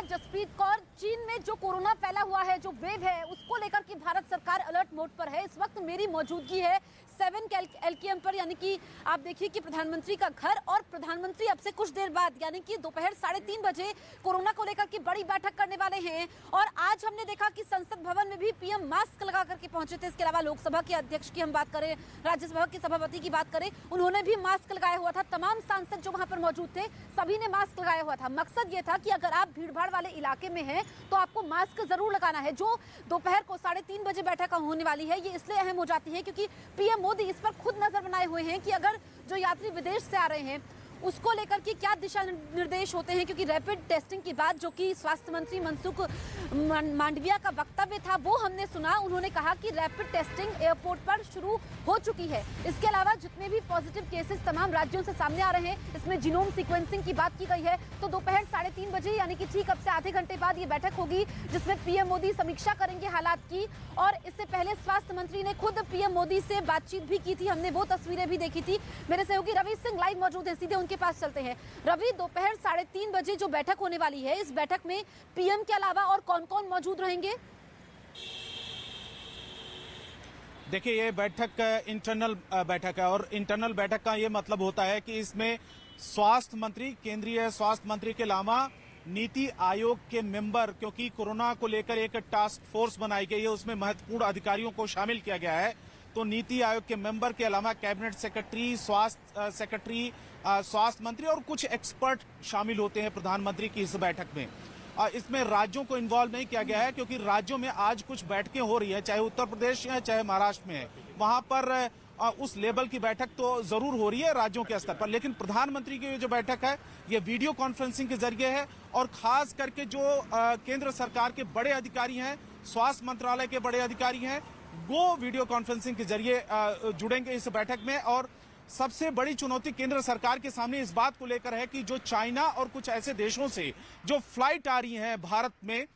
जसप्रीत कौर, चीन में जो कोरोना फैला हुआ है, जो वेव है, उसको लेकर के भारत सरकार अलर्ट मोड पर है। इस वक्त मेरी मौजूदगी है 7 LKM पर, यानी कि आप देखिए कि प्रधानमंत्री का घर, और प्रधानमंत्री अब से कुछ देर बाद यानी कि दोपहर 3:30 बजे कोरोना को लेकर के बड़ी बैठक करने वाले हैं। और आज हमने देखा कि संसद भवन में भी पीएम मास्क लगा करके पहुंचे थे। इसके अलावा लोकसभा के अध्यक्ष की हम बात करें, राज्यसभा के सभापति की बात करें, उन्होंने भी मास्क लगाया हुआ था। तमाम सांसद जो वहां पर मौजूद थे सभी ने मास्क लगाया हुआ था। मकसद ये था कि अगर आप भीड़-भाड़ वाले इलाके में हैं तो आपको मास्क जरूर लगाना है। जो दोपहर को 3:30 बजे बैठक होने वाली है, ये इसलिए अहम हो जाती है क्योंकि पीएम मोदी इस पर खुद नजर बनाए हुए हैं कि अगर जो यात्री विदेश से आ रहे हैं उसको लेकर के क्या दिशा निर्देश होते हैं। क्योंकि रैपिड टेस्टिंग की बात जो कि स्वास्थ्य मंत्री मनसुख मांडविया का वक्तव्य था वो हमने सुना। उन्होंने कहा कि रैपिड टेस्टिंग एयरपोर्ट पर शुरू हो चुकी है। इसके अलावा जितने भी पॉजिटिव केसेस तमाम राज्यों से सामने आ रहे हैं, इसमें जीनोम सीक्वेंसिंग की बात की गई है। तो दोपहर 3:30 बजे यानी कि ठीक अब से आधे घंटे बाद ये बैठक होगी जिसमें पीएम मोदी समीक्षा करेंगे हालात की। और इससे पहले स्वास्थ्य मंत्री ने खुद पीएम मोदी से बातचीत भी की थी, हमने वो तस्वीरें भी देखी थी। मेरे सहयोगी रवि सिंह लाइव मौजूद है, सीधे उनके पास चलते हैं। रवि, दोपहर 3:30 बजे जो बैठक होने वाली है, इस बैठक में पीएम के अलावा और कौन-कौन मौजूद रहेंगे? देखिए, ये बैठक इंटरनल बैठक है और इंटरनल बैठक का ये मतलब होता है कि इसमें स्वास्थ्य मंत्री, केंद्रीय स्वास्थ्य मंत्री के अलावा नीति आयोग के मेंबर, क्योंकि कोरोना को लेकर एक टास्क फोर्स बनाई गई है, उसमें महत्वपूर्ण अधिकारियों को शामिल किया गया है। तो नीति आयोग के मेंबर के अलावा कैबिनेट सेक्रेटरी, स्वास्थ्य सेक्रेटरी, स्वास्थ्य मंत्री और कुछ एक्सपर्ट शामिल होते हैं प्रधानमंत्री की इस बैठक में। इसमें राज्यों को इन्वॉल्व नहीं किया गया है क्योंकि राज्यों में आज कुछ बैठकें हो रही है, चाहे उत्तर प्रदेश है चाहे महाराष्ट्र में है, वहां पर उस लेवल की बैठक तो जरूर हो रही है राज्यों के स्तर पर। लेकिन प्रधानमंत्री की जो बैठक है ये वीडियो कॉन्फ्रेंसिंग के जरिए है और खास करके जो केंद्र सरकार के बड़े अधिकारी हैं, स्वास्थ्य मंत्रालय के बड़े अधिकारी हैं, वो वीडियो कॉन्फ्रेंसिंग के जरिए जुड़ेंगे इस बैठक में। और सबसे बड़ी चुनौती केंद्र सरकार के सामने इस बात को लेकर है कि जो चाइना और कुछ ऐसे देशों से जो फ्लाइट आ रही हैं भारत में,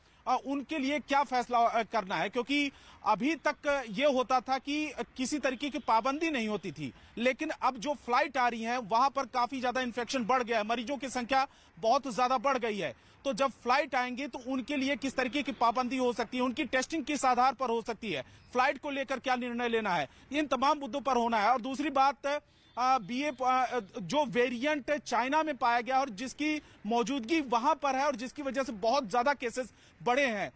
उनके लिए क्या फैसला करना है। क्योंकि अभी तक ये होता था कि किसी तरीके की पाबंदी नहीं होती थी, लेकिन अब जो फ्लाइट आ रही हैं वहां पर काफी ज्यादा इन्फेक्शन बढ़ गया है, मरीजों की संख्या बहुत ज्यादा बढ़ गई है। तो जब फ्लाइट आएंगे तो उनके लिए किस तरीके की पाबंदी हो सकती है, उनकी टेस्टिंग किस आधार पर हो सकती है, फ्लाइट को लेकर क्या निर्णय लेना है, इन तमाम मुद्दों पर होना है। और दूसरी बात, जो वेरिएंट चाइना में पाया गया और जिसकी मौजूदगी वहां पर है और जिसकी वजह से बहुत ज्यादा केसेस बढ़े हैं,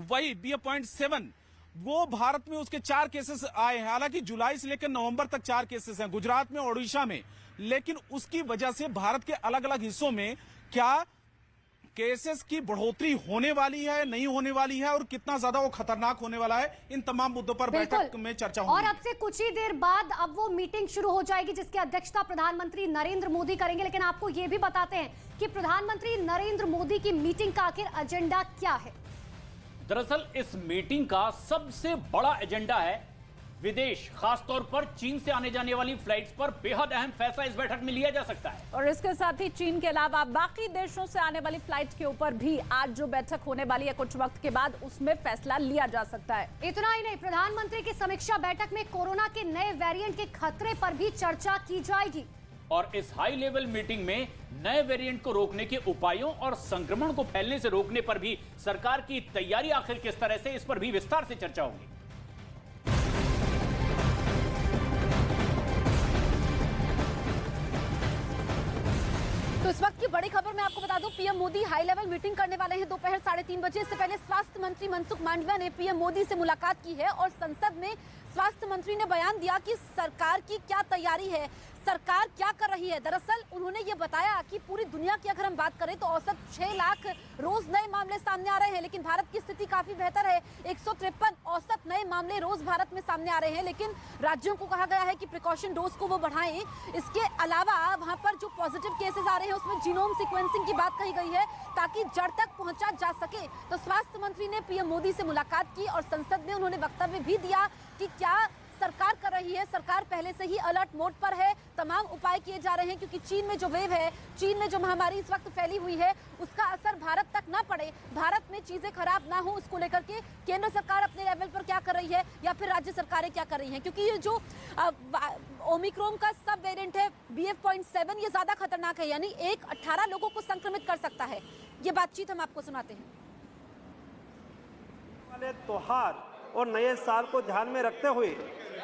वही BA.7, वो भारत में उसके 4 केसेस आए हैं। हालांकि जुलाई से लेकर नवंबर तक 4 केसेस हैं गुजरात में, ओडिशा में, लेकिन उसकी वजह से भारत के अलग अलग हिस्सों में क्या केसेस की बढ़ोतरी होने वाली है, नहीं होने वाली है, और कितना ज्यादा वो खतरनाक होने वाला है, इन तमाम मुद्दों पर बैठक में चर्चा होगी। और अब से कुछ ही देर बाद अब वो मीटिंग शुरू हो जाएगी जिसकी अध्यक्षता प्रधानमंत्री नरेंद्र मोदी करेंगे। लेकिन आपको ये भी बताते हैं कि प्रधानमंत्री नरेंद्र मोदी की मीटिंग का आखिर एजेंडा क्या है। दरअसल इस मीटिंग का सबसे बड़ा एजेंडा है विदेश, खासतौर पर चीन से आने जाने वाली फ्लाइट्स पर बेहद अहम फैसला इस बैठक में लिया जा सकता है। और इसके साथ ही चीन के अलावा बाकी देशों से आने वाली फ्लाइट के ऊपर भी आज जो बैठक होने वाली है कुछ वक्त के बाद, उसमें फैसला लिया जा सकता है। इतना ही नहीं, प्रधानमंत्री की समीक्षा बैठक में कोरोना के नए वेरिएंट के खतरे पर भी चर्चा की जाएगी। और इस हाई लेवल मीटिंग में नए वेरिएंट को रोकने के उपायों और संक्रमण को फैलने से रोकने पर भी सरकार की तैयारी आखिर किस तरह से, इस पर भी विस्तार से चर्चा होगी। तो इस वक्त की बड़ी खबर मैं आपको बता दूं, PM Modi high level meeting करने वाले हैं दोपहर 3:30 बजे। इससे पहले स्वास्थ्य मंत्री मनसुख मांडविया ने पीएम मोदी से मुलाकात की है और संसद में स्वास्थ्य मंत्री ने बयान दिया कि सरकार की क्या तैयारी है, सरकार क्या कर रही है। दरअसल उन्होंने ये बताया कि पूरी दुनिया की अगर हम बात करें तो औसत 6 लाख रोज नए मामले सामने आ रहे हैं, लेकिन भारत की स्थिति काफी बेहतर है। 153 औसत नए मामले रोज भारत में सामने आ रहे हैं, लेकिन राज्यों को कहा गया है कि प्रिकॉशन डोज को वो बढ़ाएं। इसके अलावा वहां पर जो पॉजिटिव केसेस आ रहे हैं उसमें जीनोम सीक्वेंसिंग की बात कही गई है ताकि जड़ तक पहुंचा जा सके। तो स्वास्थ्य मंत्री ने पीएम मोदी से मुलाकात की और संसद में उन्होंने वक्तव्य भी दिया कि क्या सरकार कर रही है। सरकार पहले से ही अलर्ट मोड पर है, तमाम उपाय किए जा रहे हैं क्योंकि चीन में जो वेव है, चीन में जो महामारी इस वक्त फैली हुई है, उसका असर भारत तक ना पड़े, भारत में चीजें खराब ना हो, उसको लेकर के केंद्र सरकार अपने लेवल पर क्या कर रही है या फिर राज्य सरकारें क्या कर रही हैं। क्योंकि ये जो ओमिक्रॉन का सब वेरिएंट है BF.7, ये ज्यादा खतरनाक है, यानी 18 लोगों को संक्रमित कर सकता है। ये बातचीत हम आपको सुनाते हैं। वाले त्योहार और नए साल को ध्यान में रखते हुए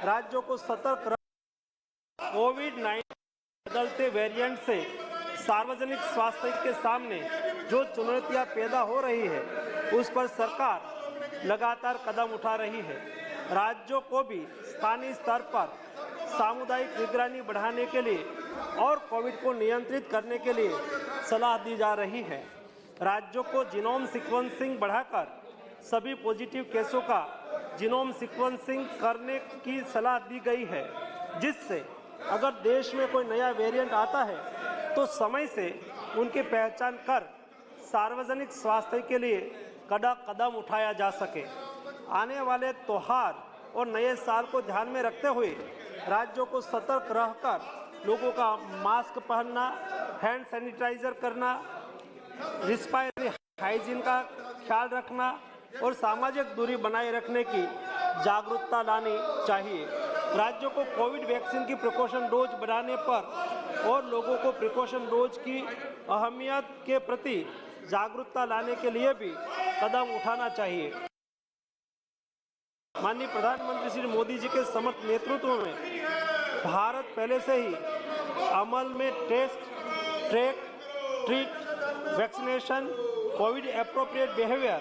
राज्यों को सतर्क कोविड-19 बदलते वेरिएंट से सार्वजनिक स्वास्थ्य के सामने जो चुनौतियां पैदा हो रही है उस पर सरकार लगातार कदम उठा रही है। राज्यों को भी स्थानीय स्तर पर सामुदायिक निगरानी बढ़ाने के लिए और कोविड को नियंत्रित करने के लिए सलाह दी जा रही है। राज्यों को जीनोम सीक्वेंसिंग बढ़ाकर सभी पॉजिटिव केसों का जीनोम सीक्वेंसिंग करने की सलाह दी गई है, जिससे अगर देश में कोई नया वेरिएंट आता है तो समय से उनकी पहचान कर सार्वजनिक स्वास्थ्य के लिए कड़ा कदम उठाया जा सके। आने वाले त्योहार और नए साल को ध्यान में रखते हुए राज्यों को सतर्क रहकर लोगों का मास्क पहनना, हैंड सैनिटाइजर करना, रिस्पायरेटरी हाइजीन का ख्याल रखना और सामाजिक दूरी बनाए रखने की जागरूकता लानी चाहिए। राज्यों को कोविड वैक्सीन की प्रिकॉशन डोज बढ़ाने पर और लोगों को प्रिकॉशन डोज की अहमियत के प्रति जागरूकता लाने के लिए भी कदम उठाना चाहिए। माननीय प्रधानमंत्री श्री मोदी जी के समर्थ नेतृत्व में भारत पहले से ही अमल में test, track, treat, vaccination, COVID appropriate behaviour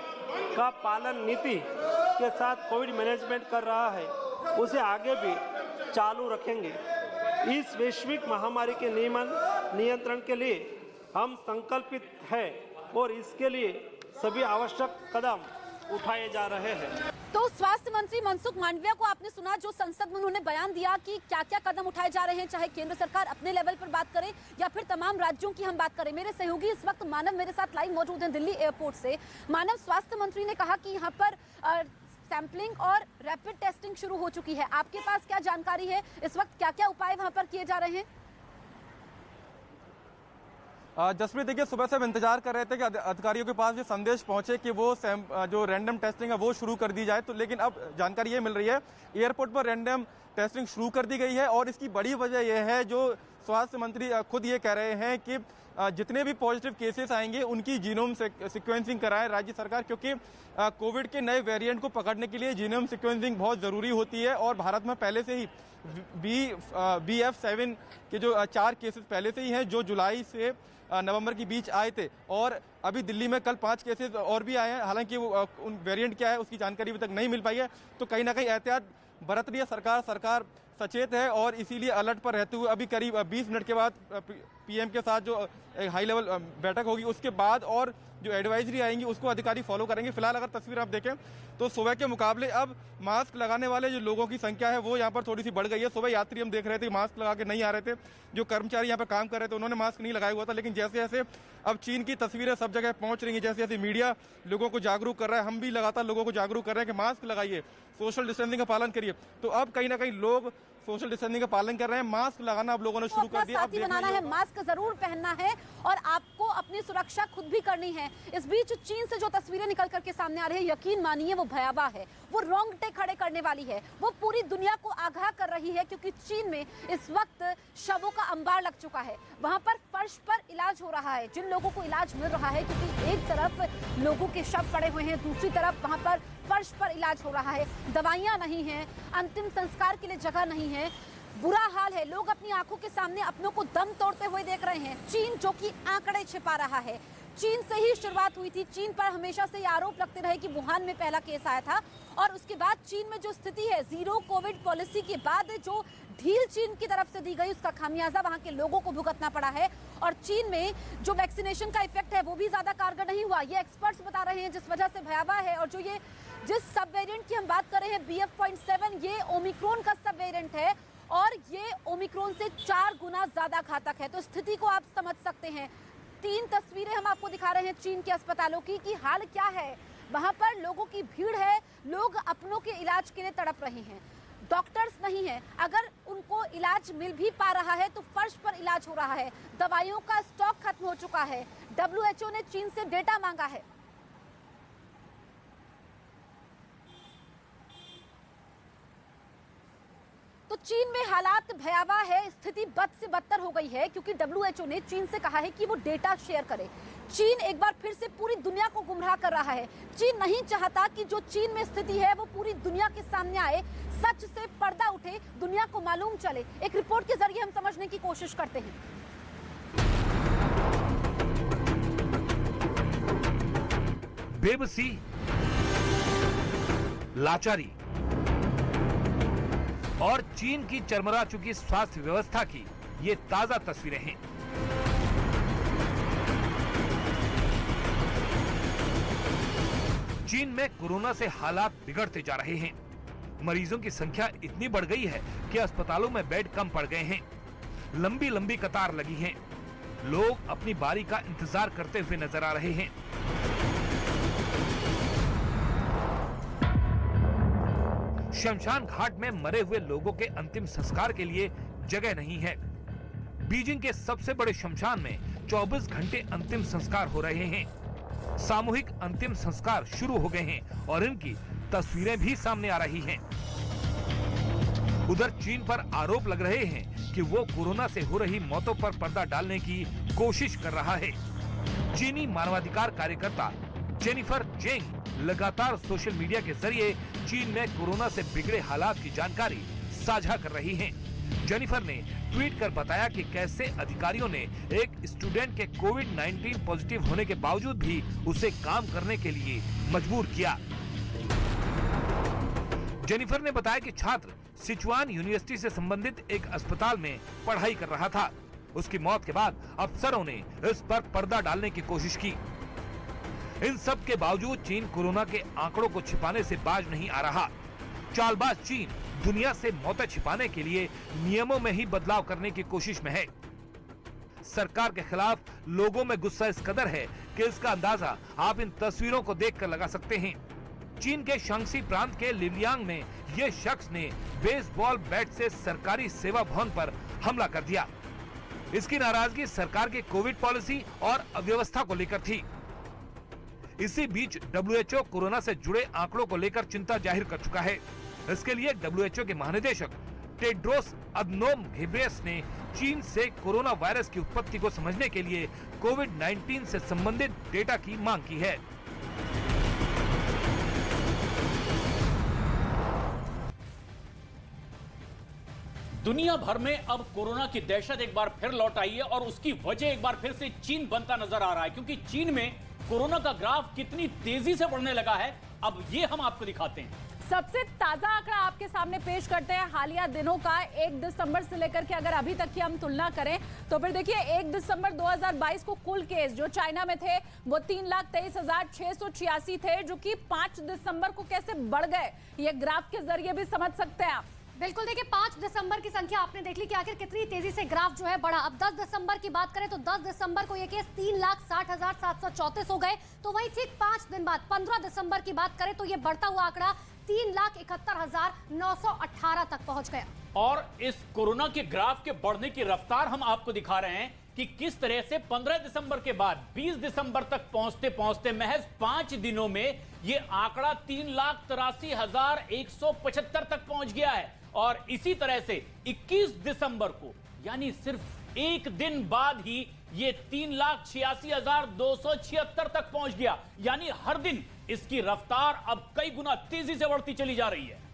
का पालन नीति के साथ कोविड मैनेजमेंट कर रहा है, उसे आगे भी चालू रखेंगे। इस वैश्विक महामारी के नियंत्रण के लिए हम संकल्पित हैं और इसके लिए सभी आवश्यक कदम उठाए जा रहे हैं। तो स्वास्थ्य मंत्री मनसुख मांडविया को आपने सुना, जो संसद में उन्होंने बयान दिया कि क्या क्या कदम उठाए जा रहे हैं, चाहे केंद्र सरकार अपने लेवल पर बात करे या फिर तमाम राज्यों की हम बात करें। मेरे सहयोगी इस वक्त मानव मेरे साथ लाइव मौजूद हैं दिल्ली एयरपोर्ट से। मानव, स्वास्थ्य मंत्री ने कहा कि यहाँ पर सैंपलिंग और रैपिड टेस्टिंग शुरू हो चुकी है। आपके पास क्या जानकारी है, इस वक्त क्या क्या उपाय वहाँ पर किए जा रहे हैं? जसप्रीत, देखिए, सुबह से हम इंतजार कर रहे थे कि अधिकारियों के पास ये संदेश पहुंचे कि वो जो रैंडम टेस्टिंग है वो शुरू कर दी जाए। तो लेकिन अब जानकारी ये मिल रही है एयरपोर्ट पर रैंडम टेस्टिंग शुरू कर दी गई है और इसकी बड़ी वजह यह है, जो स्वास्थ्य मंत्री खुद ये कह रहे हैं कि जितने भी पॉजिटिव केसेस आएंगे उनकी जीनोम सीक्वेंसिंग कराए राज्य सरकार, क्योंकि कोविड के नए वेरिएंट को पकड़ने के लिए जीनोम सीक्वेंसिंग बहुत ज़रूरी होती है। और भारत में पहले से ही BF7 के जो 4 केसेस पहले से ही हैं, जो जुलाई से नवंबर के बीच आए थे, और अभी दिल्ली में कल 5 केसेस और भी आए हैं। हालांकि वो उन वेरिएंट क्या है उसकी जानकारी अभी तक नहीं मिल पाई है। तो कहीं ना कहीं एहतियात बरत रही है सरकार सचेत है और इसीलिए अलर्ट पर रहते हुए अभी करीब 20 मिनट के बाद PM के साथ जो हाई लेवल बैठक होगी उसके बाद और जो एडवाइजरी आएंगी उसको अधिकारी फॉलो करेंगे। फिलहाल अगर तस्वीर आप देखें तो सुबह के मुकाबले अब मास्क लगाने वाले जो लोगों की संख्या है वो यहाँ पर थोड़ी सी बढ़ गई है। सुबह यात्री हम देख रहे थे मास्क लगा के नहीं आ रहे थे, जो कर्मचारी यहाँ पर काम कर रहे थे उन्होंने मास्क नहीं लगाया हुआ था। लेकिन जैसे जैसे अब चीन की तस्वीरें सब जगह पहुंच रही हैं, जैसे जैसे मीडिया लोगों को जागरूक कर रहा है, हम भी लगातार लोगों को जागरूक कर रहे हैं कि मास्क लगाइए, सोशल डिस्टेंसिंग का पालन करिए, तो अब कहीं ना कहीं लोग सोशल डिस्टेंसिंग का पालन कर रहे हैं। मास्क लगाना अब लोगों ने शुरू कर दिया। साथी बनाना है, मास्क जरूर पहनना है और आपको अपनी सुरक्षा खुद भी करनी है। इस बीच चीन से जो तस्वीरें निकल करके सामने आ रही है, यकीन मानिए वो भयावह है, वो रोंगटे खड़े करने वाली है, वो पूरी दुनिया को आगाह कर रही है, क्योंकि चीन में इस वक्त शवों का अंबार लग चुका है। वहां पर फर्श पर इलाज हो रहा है, जिन लोगों को इलाज मिल रहा है, क्योंकि एक तरफ लोगों के शव पड़े हुए हैं, दूसरी तरफ वहां पर फर्श पर इलाज हो रहा है, दवाइयां नहीं है, अंतिम संस्कार के लिए जगह नहीं है, बुरा हाल है। लोग अपनी आंखों के सामने अपनों को दम तोड़ते हुए देख रहे हैं। चीन जो कि आंकड़े छिपा रहा है, चीन से ही शुरुआत हुई थी। चीन पर हमेशा से ये आरोप लगते रहे कि वुहान में पहला केस आया था और उसके बाद चीन में जो स्थिति है, जीरो कोविड पॉलिसी के बाद जो ढील चीन की तरफ से दी गई, उसका खामियाजा वहां के लोगों को भुगतना पड़ा है। और चीन में जो वैक्सीनेशन का इफेक्ट है वो भी ज्यादा कारगर नहीं हुआ, ये एक्सपर्ट्स बता रहे हैं, जिस वजह से भयावह है। और जिस सब वेरिएंट की हम बात कर रहे हैं BF.7, ये ओमिक्रॉन का सब वेरिएंट है और ये ओमिक्रॉन से 4 गुना ज्यादा घातक है। तो स्थिति को आप समझ सकते हैं। 3 तस्वीरें हम आपको दिखा रहे हैं चीन के अस्पतालों की कि हाल क्या है। वहां पर लोगों की भीड़ है, लोग अपनों के इलाज के लिए तड़प रहे हैं, डॉक्टर्स नहीं है, अगर उनको इलाज मिल भी पा रहा है तो फर्श पर इलाज हो रहा है, दवाइयों का स्टॉक खत्म हो चुका है। WHO ने चीन से डेटा मांगा है। तो चीन में हालात भयावह है, स्थिति बद से बदतर हो गई है, क्योंकि WHO ने चीन से कहा है कि वो डेटा शेयर करे। चीन एक बार फिर से पूरी दुनिया को गुमराह कर रहा है। चीन नहीं चाहता कि जो चीन में स्थिति है वो पूरी दुनिया के सामने आए, सच से पर्दा उठे, दुनिया को मालूम चले। एक रिपोर्ट के जरिए हम समझने की कोशिश करते हैं। बेबसी, लाचारी और चीन की चरमरा चुकी स्वास्थ्य व्यवस्था की ये ताजा तस्वीरें हैं। चीन में कोरोना से हालात बिगड़ते जा रहे हैं। मरीजों की संख्या इतनी बढ़ गई है कि अस्पतालों में बेड कम पड़ गए हैं। लंबी लंबी कतार लगी है। लोग अपनी बारी का इंतजार करते हुए नजर आ रहे हैं। शमशान घाट में मरे हुए लोगों के अंतिम संस्कार के लिए जगह नहीं है। बीजिंग के सबसे बड़े शमशान में 24 घंटे अंतिम संस्कार हो रहे हैं। सामूहिक अंतिम संस्कार शुरू हो गए हैं और इनकी तस्वीरें भी सामने आ रही हैं। उधर चीन पर आरोप लग रहे हैं कि वो कोरोना से हो रही मौतों पर पर्दा डालने की कोशिश कर रहा है। चीनी मानवाधिकार कार्यकर्ता जेनिफर जेंग लगातार सोशल मीडिया के जरिए चीन में कोरोना से बिगड़े हालात की जानकारी साझा कर रही हैं। जेनिफर ने ट्वीट कर बताया कि कैसे अधिकारियों ने एक स्टूडेंट के कोविड-19 पॉजिटिव होने के बावजूद भी उसे काम करने के लिए मजबूर किया। जेनिफर ने बताया कि छात्र सिचुआन यूनिवर्सिटी से संबंधित एक अस्पताल में पढ़ाई कर रहा था। उसकी मौत के बाद अफसरों ने इस पर पर्दा डालने की कोशिश की। इन सब के बावजूद चीन कोरोना के आंकड़ों को छिपाने से बाज नहीं आ रहा। चालबाज चीन दुनिया से मौतें छिपाने के लिए नियमों में ही बदलाव करने की कोशिश में है। सरकार के खिलाफ लोगों में गुस्सा इस कदर है कि इसका अंदाजा आप इन तस्वीरों को देखकर लगा सकते हैं। चीन के शांक्सी प्रांत के लिलियांग में ये शख्स ने बेसबॉल बैट से सरकारी सेवा भवन पर हमला कर दिया। इसकी नाराजगी सरकार की कोविड पॉलिसी और अव्यवस्था को लेकर थी। इसी बीच WHO कोरोना से जुड़े आंकड़ों को लेकर चिंता जाहिर कर चुका है। इसके लिए WHO के महानिदेशक टेड्रोस अदनोम घेब्रेयेसस ने चीन से कोरोना वायरस की उत्पत्ति को समझने के लिए कोविड-19 से संबंधित डेटा की मांग की है। दुनिया भर में अब कोरोना की दहशत एक बार फिर लौट आई है और उसकी वजह एक बार फिर से चीन बनता नजर आ रहा है, क्योंकि चीन में कोरोना का ग्राफ कितनी तेजी से बढ़ने लगा है, अब ये हम आपको दिखाते हैं। सबसे ताजा आंकड़ा आपके सामने पेश करते हैं हालिया दिनों का। 1 दिसंबर से लेकर के अगर अभी तक की हम तुलना करें तो फिर देखिए 1 दिसंबर 2022 को कुल केस जो चाइना में थे वो 3,23,686 थे, जो कि 5 दिसंबर को कैसे बढ़ गए ये ग्राफ के जरिए भी समझ सकते हैं आप। बिल्कुल, देखिए 5 दिसंबर की संख्या आपने देख ली कि आखिर कितनी तेजी से ग्राफ जो है बढ़ा। अब 10 दिसंबर की बात करें तो 10 दिसंबर को ये केस 3,60,734 हो गए। तो वहीं ठीक 5 दिन बाद 15 दिसंबर की बात करें तो ये बढ़ता हुआ आंकड़ा 3,71,918 तक पहुंच गया। और इस कोरोना के ग्राफ के बढ़ने की रफ्तार हम आपको दिखा रहे हैं कि किस तरह से 15 दिसंबर के बाद 20 दिसंबर तक पहुंचते पहुंचते महज 5 दिनों में ये आंकड़ा 3,83,175 तक पहुंच गया है। और इसी तरह से 21 दिसंबर को यानी सिर्फ एक दिन बाद ही ये 3,86,276 तक पहुंच गया। यानी हर दिन इसकी रफ्तार अब कई गुना तेजी से बढ़ती चली जा रही है।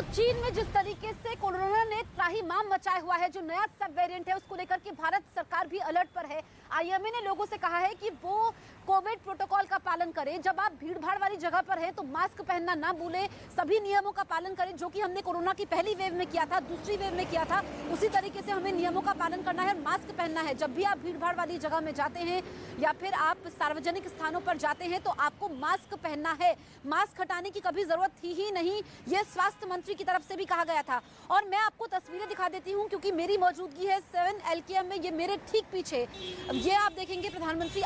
चीन में जिस तरीके से कोरोना ने त्राहिमाम मचाया हुआ है, जो नया सब वेरिएंट है उसको लेकर के भारत सरकार भी अलर्ट पर है। आईएमए ने लोगों से कहा है कि वो कोविड प्रोटोकॉल का पालन करें। जब आप भीड़ भाड़ वाली जगह पर हैं तो मास्क पहनना ना भूलें, सभी नियमों का पालन करें, जो कि हमने कोरोना की पहली वेव में किया था, दूसरी वेव में किया था। उसी तरीके से हमें नियमों का पालन करना है, मास्क पहनना है। जब भी आप भीड़ भाड़ वाली जगह में जाते हैं या फिर आप सार्वजनिक स्थानों पर जाते हैं तो आपको मास्क पहनना है। मास्क हटाने की कभी जरूरत थी ही नहीं, ये स्वास्थ्य मंत्री की तरफ से भी कहा गया था। और मैं आपको तस्वीरें दिखा देती हूँ क्योंकि मेरी मौजूदगी है 7 LKM में, ये मेरे ठीक पीछे। ये आप देखेंगे प्रधानमंत्री